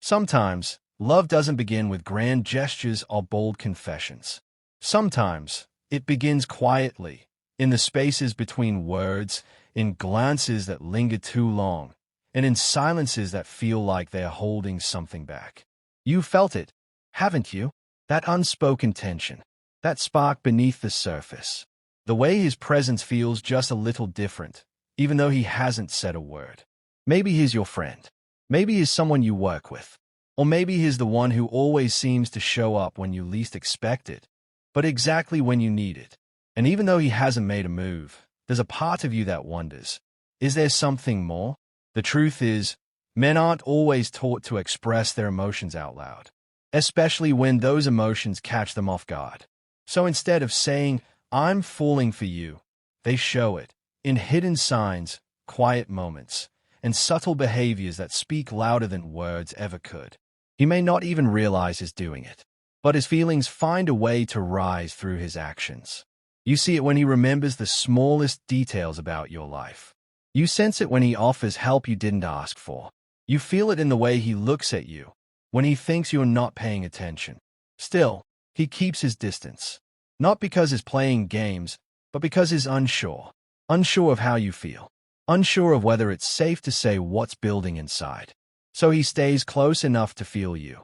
Sometimes, love doesn't begin with grand gestures or bold confessions. Sometimes, it begins quietly, in the spaces between words, in glances that linger too long, and in silences that feel like they are holding something back. You felt it, haven't you? That unspoken tension, that spark beneath the surface. The way his presence feels just a little different, even though he hasn't said a word. Maybe he's your friend. Maybe he's someone you work with. Or maybe he's the one who always seems to show up when you least expect it, but exactly when you need it. And even though he hasn't made a move, there's a part of you that wonders, is there something more? The truth is, men aren't always taught to express their emotions out loud, especially when those emotions catch them off guard. So instead of saying, "I'm falling for you," they show it, in hidden signs, quiet moments, and subtle behaviors that speak louder than words ever could. He may not even realize he's doing it, but his feelings find a way to rise through his actions. You see it when he remembers the smallest details about your life. You sense it when he offers help you didn't ask for. You feel it in the way he looks at you, when he thinks you're not paying attention. Still, he keeps his distance. Not because he's playing games, but because he's unsure. Unsure of how you feel. Unsure of whether it's safe to say what's building inside. So he stays close enough to feel you,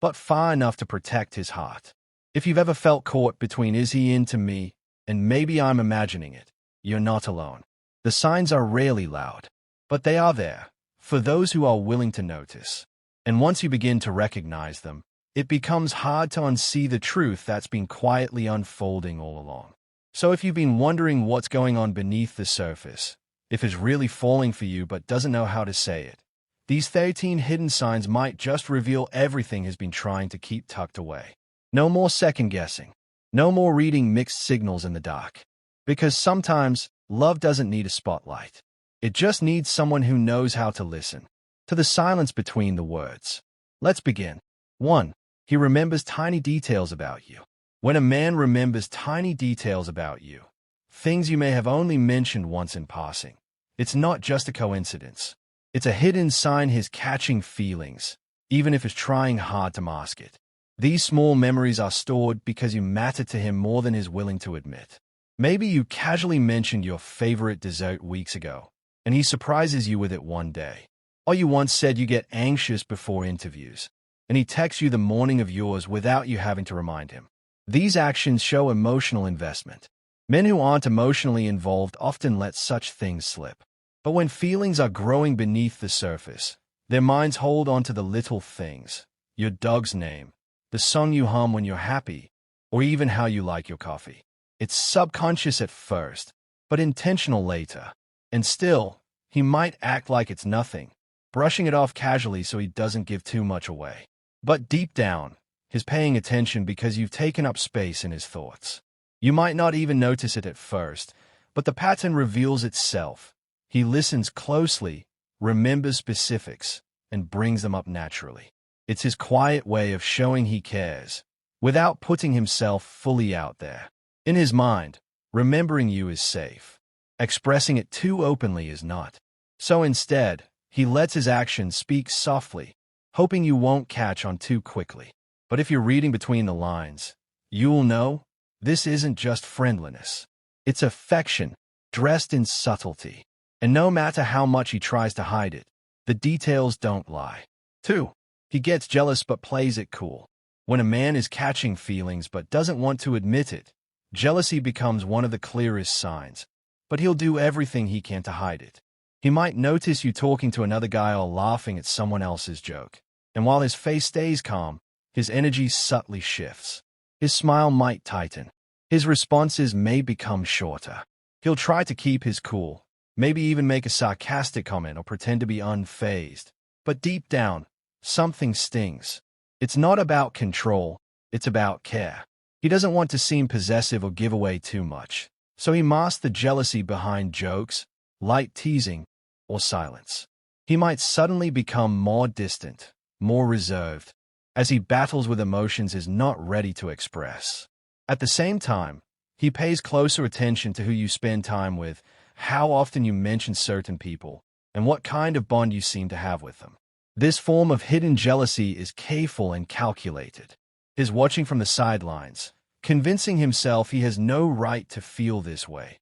but far enough to protect his heart. If you've ever felt caught between is he into me and maybe I'm imagining it, you're not alone. The signs are rarely loud, but they are there, for those who are willing to notice. And once you begin to recognize them, it becomes hard to unsee the truth that's been quietly unfolding all along. So if you've been wondering what's going on beneath the surface, if he's really falling for you but doesn't know how to say it, these 13 hidden signs might just reveal everything he's been trying to keep tucked away. No more second-guessing. No more reading mixed signals in the dark. Because sometimes, love doesn't need a spotlight. It just needs someone who knows how to listen to the silence between the words. Let's begin. 1. He remembers tiny details about you. When a man remembers tiny details about you, things you may have only mentioned once in passing, it's not just a coincidence. It's a hidden sign he's catching feelings, even if he's trying hard to mask it. These small memories are stored because you matter to him more than he's willing to admit. Maybe you casually mentioned your favorite dessert weeks ago, and he surprises you with it one day. Or you once said you get anxious before interviews, and he texts you the morning of yours without you having to remind him. These actions show emotional investment. Men who aren't emotionally involved often let such things slip. But when feelings are growing beneath the surface, their minds hold on to the little things, your dog's name, the song you hum when you're happy, or even how you like your coffee. It's subconscious at first, but intentional later. And still, he might act like it's nothing, brushing it off casually so he doesn't give too much away. But deep down, he's paying attention because you've taken up space in his thoughts. You might not even notice it at first, but the pattern reveals itself. He listens closely, remembers specifics, and brings them up naturally. It's his quiet way of showing he cares, without putting himself fully out there. In his mind, remembering you is safe. Expressing it too openly is not. So instead, he lets his actions speak softly, hoping you won't catch on too quickly. But if you're reading between the lines, you'll know this isn't just friendliness. It's affection, dressed in subtlety. And no matter how much he tries to hide it, the details don't lie. 2. He gets jealous but plays it cool. When a man is catching feelings but doesn't want to admit it, jealousy becomes one of the clearest signs. But he'll do everything he can to hide it. He might notice you talking to another guy or laughing at someone else's joke. And while his face stays calm, his energy subtly shifts. His smile might tighten. His responses may become shorter. He'll try to keep his cool, maybe even make a sarcastic comment or pretend to be unfazed. But deep down, something stings. It's not about control, it's about care. He doesn't want to seem possessive or give away too much, so he masks the jealousy behind jokes, light teasing, or silence. He might suddenly become more distant, more reserved, as he battles with emotions he's not ready to express. At the same time, he pays closer attention to who you spend time with, how often you mention certain people, and what kind of bond you seem to have with them. This form of hidden jealousy is careful and calculated. He's watching from the sidelines, convincing himself he has no right to feel this way.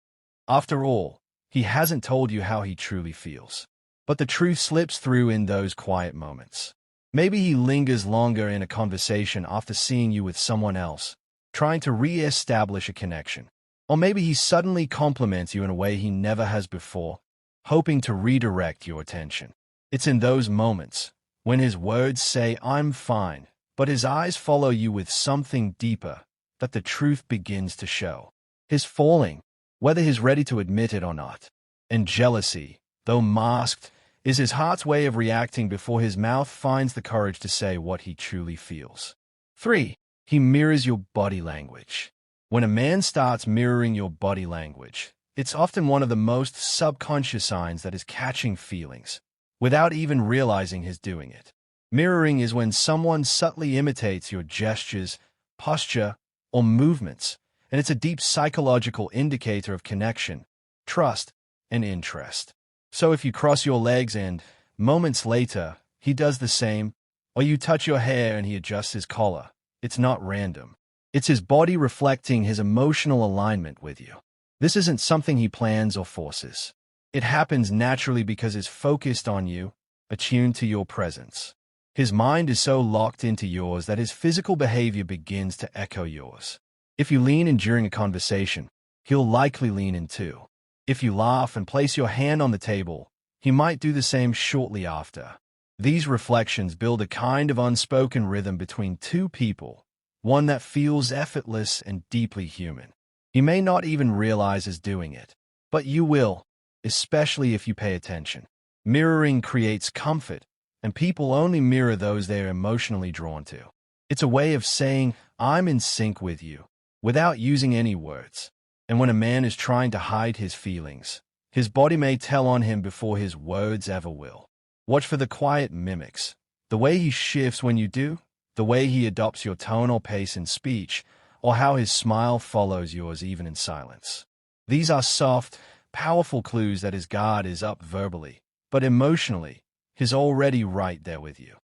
After all, he hasn't told you how he truly feels. But the truth slips through in those quiet moments. Maybe he lingers longer in a conversation after seeing you with someone else, trying to re-establish a connection. Or maybe he suddenly compliments you in a way he never has before, hoping to redirect your attention. It's in those moments, when his words say, "I'm fine," but his eyes follow you with something deeper, that the truth begins to show. He's falling, whether he's ready to admit it or not. And jealousy, though masked, is his heart's way of reacting before his mouth finds the courage to say what he truly feels. 3. He mirrors your body language. When a man starts mirroring your body language, it's often one of the most subconscious signs that he's catching feelings, without even realizing he's doing it. Mirroring is when someone subtly imitates your gestures, posture, or movements, and it's a deep psychological indicator of connection, trust, and interest. So if you cross your legs and, moments later, he does the same, or you touch your hair and he adjusts his collar, it's not random. It's his body reflecting his emotional alignment with you. This isn't something he plans or forces. It happens naturally because he's focused on you, attuned to your presence. His mind is so locked into yours that his physical behavior begins to echo yours. If you lean in during a conversation, he'll likely lean in too. If you laugh and place your hand on the table, he might do the same shortly after. These reflections build a kind of unspoken rhythm between two people, one that feels effortless and deeply human. He may not even realize he's doing it, but you will, especially if you pay attention. Mirroring creates comfort, and people only mirror those they're emotionally drawn to. It's a way of saying, "I'm in sync with you," without using any words. And when a man is trying to hide his feelings, his body may tell on him before his words ever will. Watch for the quiet mimics, the way he shifts when you do, the way he adopts your tone or pace in speech, or how his smile follows yours even in silence. These are soft, powerful clues that his guard is up verbally, but emotionally, he's already right there with you.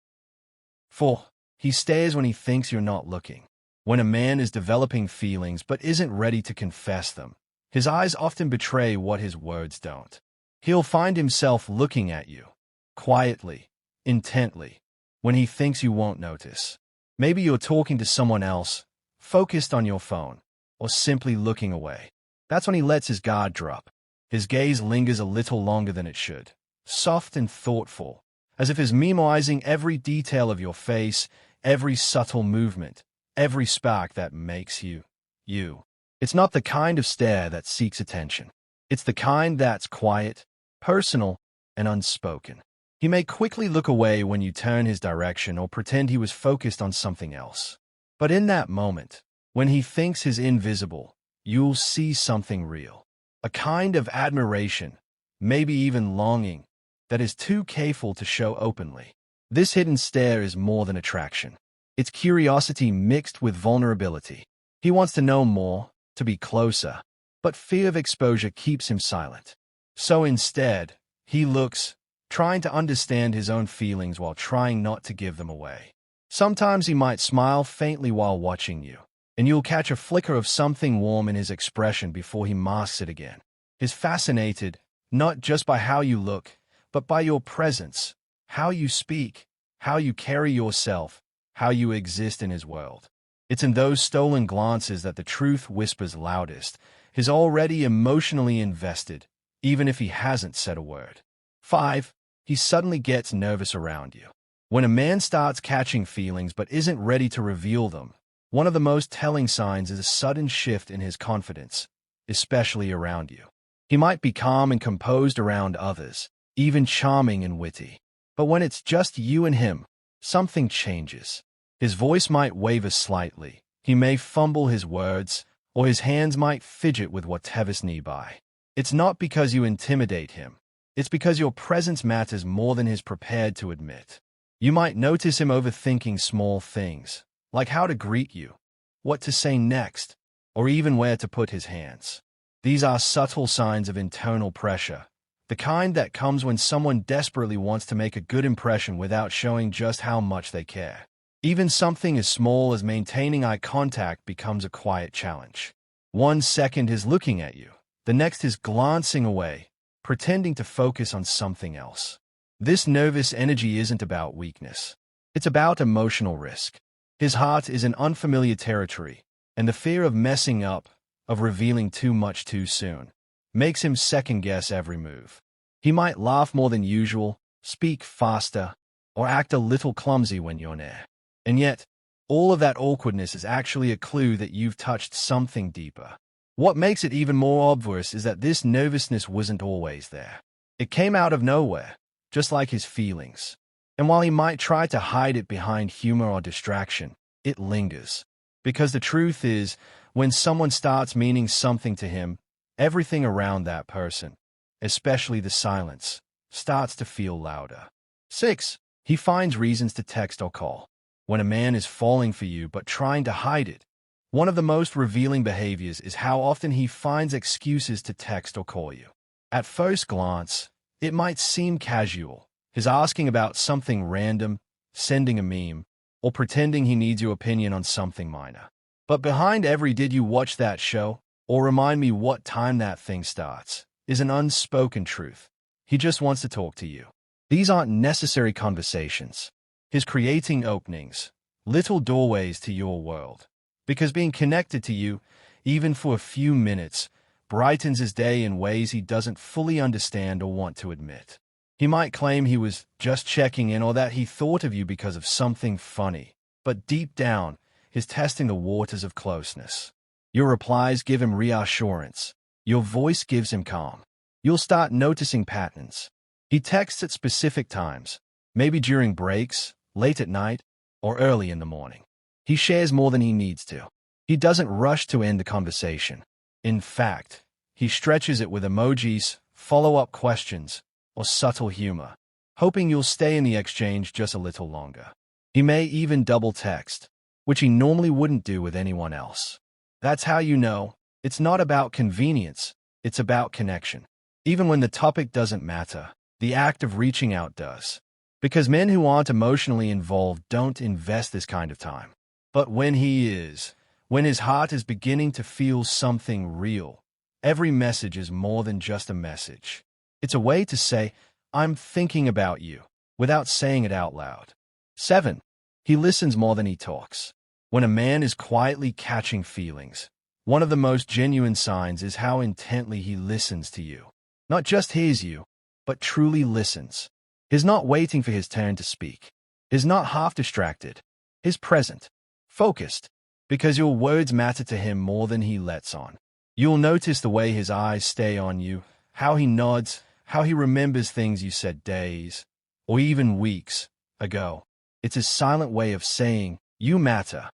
4. He stares when he thinks you're not looking. When a man is developing feelings but isn't ready to confess them, his eyes often betray what his words don't. He'll find himself looking at you, quietly, intently, when he thinks you won't notice. Maybe you're talking to someone else, focused on your phone, or simply looking away. That's when he lets his guard drop. His gaze lingers a little longer than it should, soft and thoughtful, as if he's memoizing every detail of your face, every subtle movement, every spark that makes you, you. It's not the kind of stare that seeks attention. It's the kind that's quiet, personal, and unspoken. He may quickly look away when you turn his direction or pretend he was focused on something else. But in that moment, when he thinks he's invisible, you'll see something real. A kind of admiration, maybe even longing, that is too careful to show openly. This hidden stare is more than attraction. It's curiosity mixed with vulnerability. He wants to know more, to be closer, but fear of exposure keeps him silent. So instead, he looks, trying to understand his own feelings while trying not to give them away. Sometimes he might smile faintly while watching you, and you'll catch a flicker of something warm in his expression before he masks it again. He's fascinated, not just by how you look, but by your presence, how you speak, how you carry yourself, how you exist in his world. It's in those stolen glances that the truth whispers loudest. He's already emotionally invested, even if he hasn't said a word. 5. He suddenly gets nervous around you. When a man starts catching feelings but isn't ready to reveal them, one of the most telling signs is a sudden shift in his confidence, especially around you. He might be calm and composed around others, even charming and witty. But when it's just you and him, something changes. His voice might waver slightly, he may fumble his words, or his hands might fidget with whatever's nearby. It's not because you intimidate him. It's because your presence matters more than he's prepared to admit. You might notice him overthinking small things, like how to greet you, what to say next, or even where to put his hands. These are subtle signs of internal pressure, the kind that comes when someone desperately wants to make a good impression without showing just how much they care. Even something as small as maintaining eye contact becomes a quiet challenge. 1 second is looking at you, the next is glancing away, pretending to focus on something else. This nervous energy isn't about weakness. It's about emotional risk. His heart is in unfamiliar territory, and the fear of messing up, of revealing too much too soon, makes him second-guess every move. He might laugh more than usual, speak faster, or act a little clumsy when you're near. And yet, all of that awkwardness is actually a clue that you've touched something deeper. What makes it even more obvious is that this nervousness wasn't always there. It came out of nowhere, just like his feelings. And while he might try to hide it behind humor or distraction, it lingers. Because the truth is, when someone starts meaning something to him, everything around that person, especially the silence, starts to feel louder. 6. He finds reasons to text or call. When a man is falling for you but trying to hide it, one of the most revealing behaviors is how often he finds excuses to text or call you. At first glance, it might seem casual. His asking about something random, sending a meme, or pretending he needs your opinion on something minor. But behind every "did you watch that show?" or "remind me what time that thing starts" is an unspoken truth. He just wants to talk to you. These aren't necessary conversations. He's creating openings, little doorways to your world. Because being connected to you, even for a few minutes, brightens his day in ways he doesn't fully understand or want to admit. He might claim he was just checking in or that he thought of you because of something funny, but deep down, he's testing the waters of closeness. Your replies give him reassurance. Your voice gives him calm. You'll start noticing patterns. He texts at specific times, maybe during breaks, late at night, or early in the morning. He shares more than he needs to. He doesn't rush to end the conversation. In fact, he stretches it with emojis, follow-up questions, or subtle humor, hoping you'll stay in the exchange just a little longer. He may even double text, which he normally wouldn't do with anyone else. That's how you know it's not about convenience, it's about connection. Even when the topic doesn't matter, the act of reaching out does. Because men who aren't emotionally involved don't invest this kind of time. But when he is, when his heart is beginning to feel something real, every message is more than just a message. It's a way to say, "I'm thinking about you," without saying it out loud. 7. He listens more than he talks. When a man is quietly catching feelings, one of the most genuine signs is how intently he listens to you. Not just hears you, but truly listens. He's not waiting for his turn to speak. He's not half distracted. He's present, focused, because your words matter to him more than he lets on. You'll notice the way his eyes stay on you, how he nods, how he remembers things you said days, or even weeks ago. It's his silent way of saying, "You matter."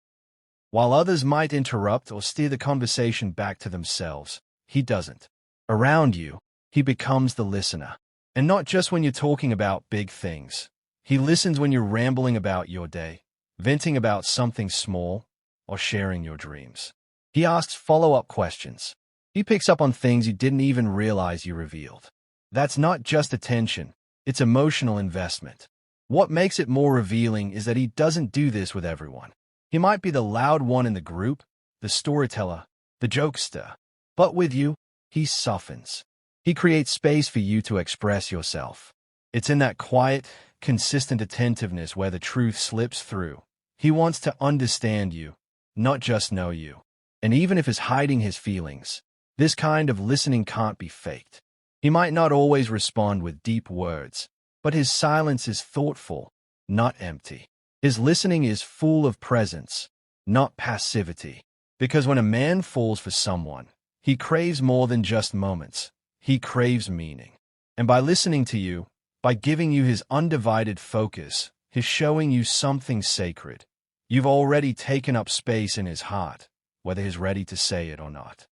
While others might interrupt or steer the conversation back to themselves, he doesn't. Around you, he becomes the listener. And not just when you're talking about big things. He listens when you're rambling about your day, venting about something small, or sharing your dreams. He asks follow-up questions. He picks up on things you didn't even realize you revealed. That's not just attention, it's emotional investment. What makes it more revealing is that he doesn't do this with everyone. He might be the loud one in the group, the storyteller, the jokester. But with you, he softens. He creates space for you to express yourself. It's in that quiet, consistent attentiveness where the truth slips through. He wants to understand you, not just know you. And even if he's hiding his feelings, this kind of listening can't be faked. He might not always respond with deep words, but his silence is thoughtful, not empty. His listening is full of presence, not passivity. Because when a man falls for someone, he craves more than just moments. He craves meaning. And by listening to you, by giving you his undivided focus, he's showing you something sacred. You've already taken up space in his heart, whether he's ready to say it or not.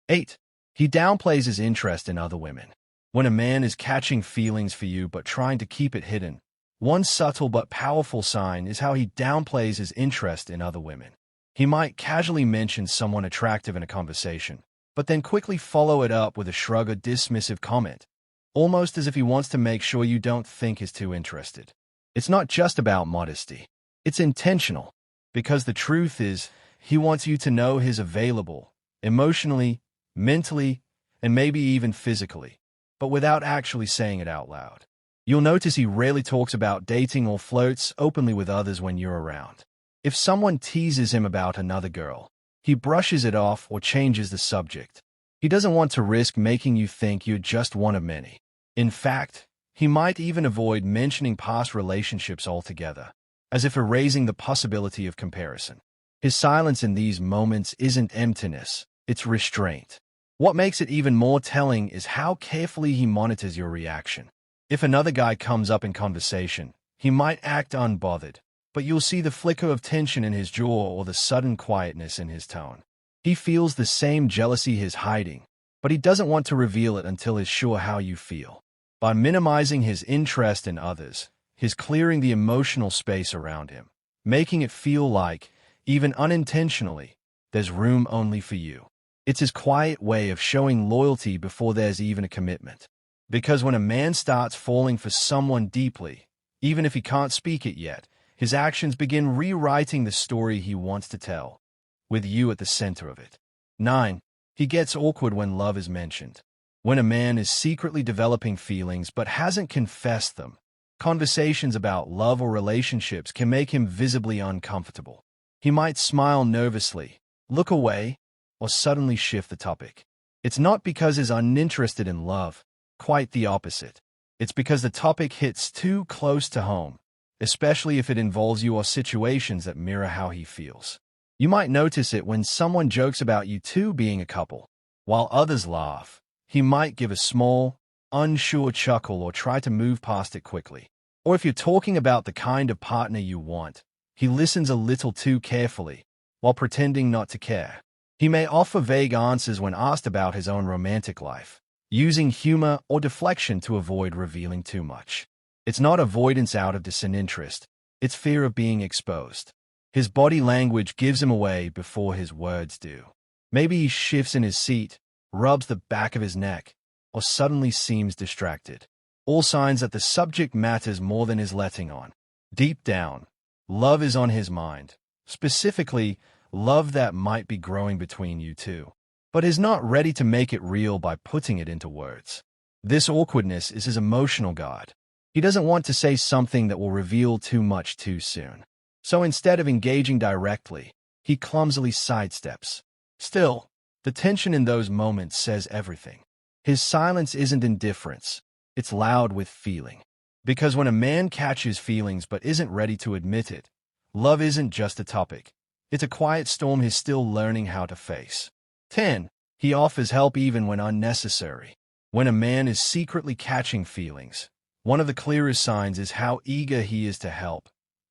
8. He downplays his interest in other women. When a man is catching feelings for you but trying to keep it hidden, one subtle but powerful sign is how he downplays his interest in other women. He might casually mention someone attractive in a conversation, but then quickly follow it up with a shrug or dismissive comment, almost as if he wants to make sure you don't think he's too interested. It's not just about modesty. It's intentional, because the truth is, he wants you to know he's available, emotionally, mentally, and maybe even physically, but without actually saying it out loud. You'll notice he rarely talks about dating or flirts openly with others when you're around. If someone teases him about another girl, he brushes it off or changes the subject. He doesn't want to risk making you think you're just one of many. In fact, he might even avoid mentioning past relationships altogether, as if erasing the possibility of comparison. His silence in these moments isn't emptiness, it's restraint. What makes it even more telling is how carefully he monitors your reaction. If another guy comes up in conversation, he might act unbothered, but you'll see the flicker of tension in his jaw or the sudden quietness in his tone. He feels the same jealousy he's hiding, but he doesn't want to reveal it until he's sure how you feel. By minimizing his interest in others, he's clearing the emotional space around him, making it feel like, even unintentionally, there's room only for you. It's his quiet way of showing loyalty before there's even a commitment. Because when a man starts falling for someone deeply, even if he can't speak it yet, his actions begin rewriting the story he wants to tell, with you at the center of it. 9. He gets awkward when love is mentioned. When a man is secretly developing feelings but hasn't confessed them, conversations about love or relationships can make him visibly uncomfortable. He might smile nervously, look away, or suddenly shift the topic. It's not because he's uninterested in love, quite the opposite. It's because the topic hits too close to home, especially if it involves you or situations that mirror how he feels. You might notice it when someone jokes about you two being a couple. While others laugh, he might give a small, unsure chuckle or try to move past it quickly. Or if you're talking about the kind of partner you want, he listens a little too carefully, while pretending not to care. He may offer vague answers when asked about his own romantic life, using humor or deflection to avoid revealing too much. It's not avoidance out of disinterest, it's fear of being exposed. His body language gives him away before his words do. Maybe he shifts in his seat, rubs the back of his neck, or suddenly seems distracted. All signs that the subject matters more than his letting on. Deep down, love is on his mind, specifically, love that might be growing between you two, but is not ready to make it real by putting it into words. This awkwardness is his emotional guard. He doesn't want to say something that will reveal too much too soon. So instead of engaging directly, he clumsily sidesteps. Still, the tension in those moments says everything. His silence isn't indifference, it's loud with feeling. Because when a man catches feelings but isn't ready to admit it, love isn't just a topic. It's a quiet storm he's still learning how to face. 10. He offers help even when unnecessary. When a man is secretly catching feelings, one of the clearest signs is how eager he is to help,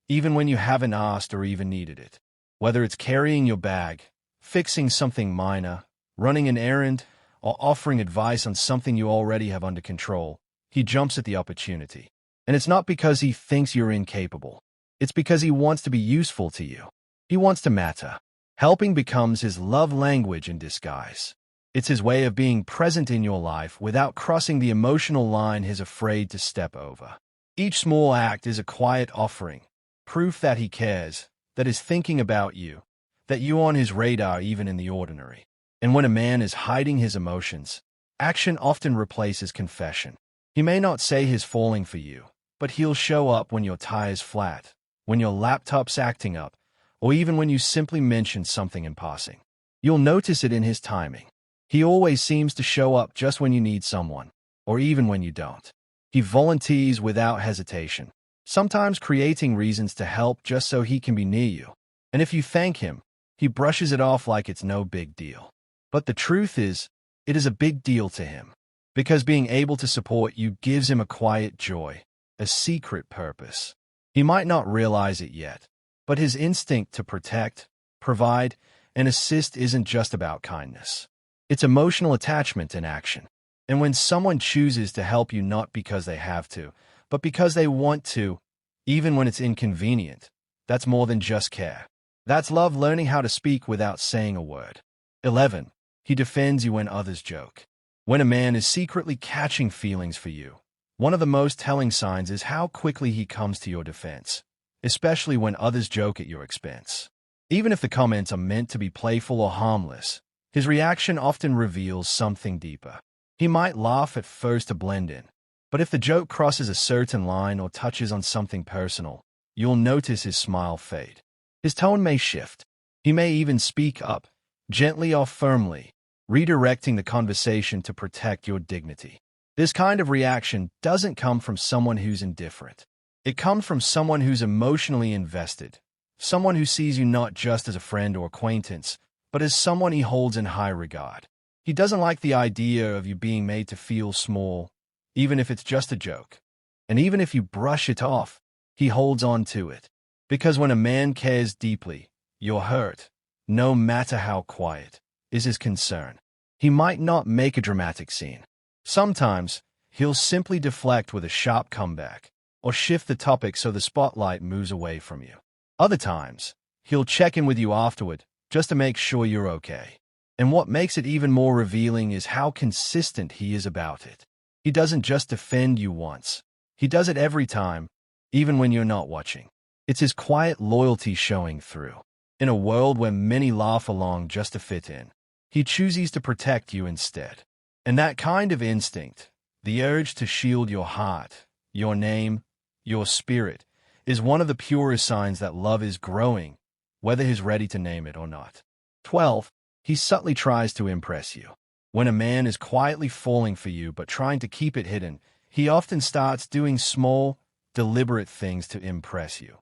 even when you haven't asked or even needed it. Whether it's carrying your bag, fixing something minor, running an errand, or offering advice on something you already have under control, he jumps at the opportunity. And it's not because he thinks you're incapable. It's because he wants to be useful to you. He wants to matter. Helping becomes his love language in disguise. It's his way of being present in your life without crossing the emotional line he's afraid to step over. Each small act is a quiet offering, proof that he cares, that is thinking about you, that you're on his radar even in the ordinary. And when a man is hiding his emotions, action often replaces confession. He may not say he's falling for you, but he'll show up when your tire's flat, when your laptop's acting up, or even when you simply mention something in passing. You'll notice it in his timing. He always seems to show up just when you need someone, or even when you don't. He volunteers without hesitation, sometimes creating reasons to help just so he can be near you. And if you thank him, he brushes it off like it's no big deal. But the truth is, it is a big deal to him, because being able to support you gives him a quiet joy, a secret purpose. He might not realize it yet, but his instinct to protect, provide, and assist isn't just about kindness. It's emotional attachment in action. And when someone chooses to help you not because they have to, but because they want to, even when it's inconvenient, that's more than just care. That's love learning how to speak without saying a word. 11. He defends you when others joke. When a man is secretly catching feelings for you, one of the most telling signs is how quickly he comes to your defense, especially when others joke at your expense. Even if the comments are meant to be playful or harmless, his reaction often reveals something deeper. He might laugh at first to blend in, but if the joke crosses a certain line or touches on something personal, you'll notice his smile fade. His tone may shift. He may even speak up, gently or firmly, redirecting the conversation to protect your dignity. This kind of reaction doesn't come from someone who's indifferent. It comes from someone who's emotionally invested, someone who sees you not just as a friend or acquaintance, but as someone he holds in high regard. He doesn't like the idea of you being made to feel small, even if it's just a joke. And even if you brush it off, he holds on to it. Because when a man cares deeply, you're hurt, no matter how quiet, is his concern. He might not make a dramatic scene. Sometimes, he'll simply deflect with a sharp comeback, or shift the topic so the spotlight moves away from you. Other times, he'll check in with you afterward, just to make sure you're okay. And what makes it even more revealing is how consistent he is about it. He doesn't just defend you once. He does it every time, even when you're not watching. It's his quiet loyalty showing through. In a world where many laugh along just to fit in, he chooses to protect you instead. And that kind of instinct, the urge to shield your heart, your name, your spirit, is one of the purest signs that love is growing, whether he's ready to name it or not. 12. He subtly tries to impress you. When a man is quietly falling for you but trying to keep it hidden, he often starts doing small, deliberate things to impress you,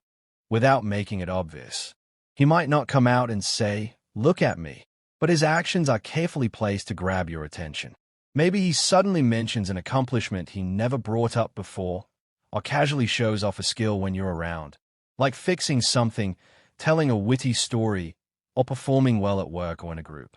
without making it obvious. He might not come out and say, "Look at me," but his actions are carefully placed to grab your attention. Maybe he suddenly mentions an accomplishment he never brought up before, or casually shows off a skill when you're around, like fixing something, telling a witty story, or performing well at work or in a group.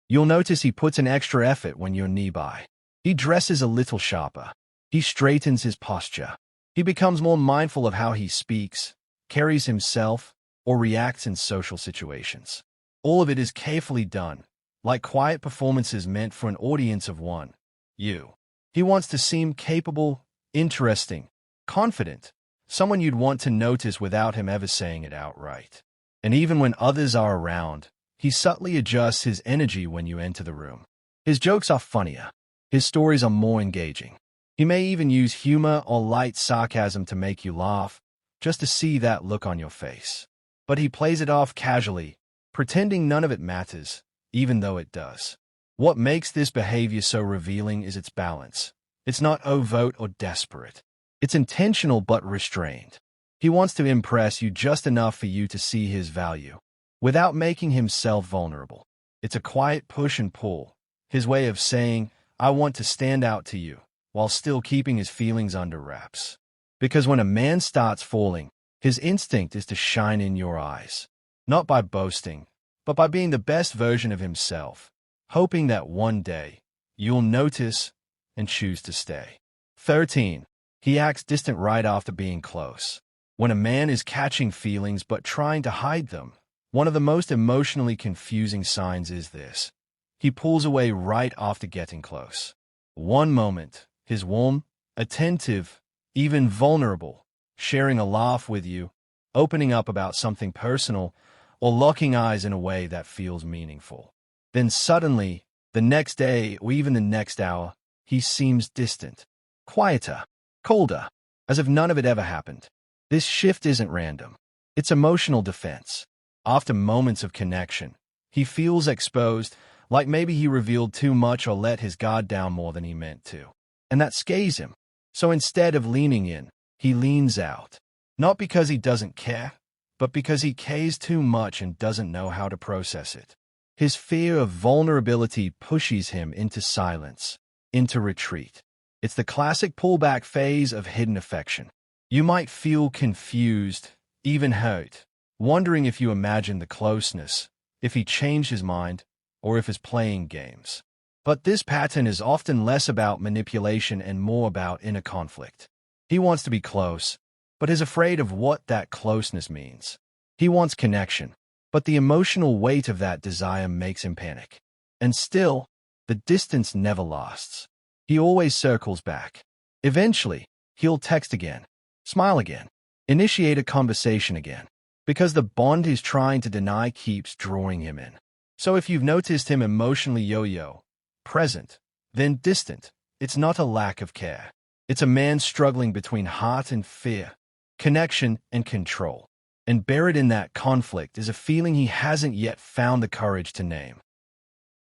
You'll notice he puts an extra effort when you're nearby. He dresses a little sharper. He straightens his posture. He becomes more mindful of how he speaks, carries himself, or reacts in social situations. All of it is carefully done, like quiet performances meant for an audience of one, you. He wants to seem capable, interesting, confident, someone you'd want to notice without him ever saying it outright. And even when others are around, he subtly adjusts his energy when you enter the room. His jokes are funnier. His stories are more engaging. He may even use humor or light sarcasm to make you laugh, just to see that look on your face. But he plays it off casually, pretending none of it matters, even though it does. What makes this behavior so revealing is its balance. It's not overt or desperate. It's intentional but restrained. He wants to impress you just enough for you to see his value, without making himself vulnerable. It's a quiet push and pull, his way of saying, "I want to stand out to you," while still keeping his feelings under wraps. Because when a man starts falling, his instinct is to shine in your eyes, not by boasting, but by being the best version of himself, hoping that one day you'll notice and choose to stay. 13. He acts distant right after being close. When a man is catching feelings but trying to hide them, one of the most emotionally confusing signs is this. He pulls away right after getting close. One moment, he's warm, attentive, even vulnerable, sharing a laugh with you, opening up about something personal, or locking eyes in a way that feels meaningful. Then suddenly, the next day or even the next hour, he seems distant, quieter, colder, as if none of it ever happened. This shift isn't random. It's emotional defense. After moments of connection, he feels exposed, like maybe he revealed too much or let his guard down more than he meant to. And that scares him. So instead of leaning in, he leans out. Not because he doesn't care, but because he cares too much and doesn't know how to process it. His fear of vulnerability pushes him into silence, into retreat. It's the classic pullback phase of hidden affection. You might feel confused, even hurt, wondering if you imagine the closeness, if he changed his mind, or if he's playing games. But this pattern is often less about manipulation and more about inner conflict. He wants to be close, but is afraid of what that closeness means. He wants connection, but the emotional weight of that desire makes him panic. And still, the distance never lasts. He always circles back. Eventually, he'll text again, smile again, initiate a conversation again, because the bond he's trying to deny keeps drawing him in. So if you've noticed him emotionally yo-yo, present, then distant, it's not a lack of care. It's a man struggling between heart and fear, connection and control. And buried in that conflict is a feeling he hasn't yet found the courage to name.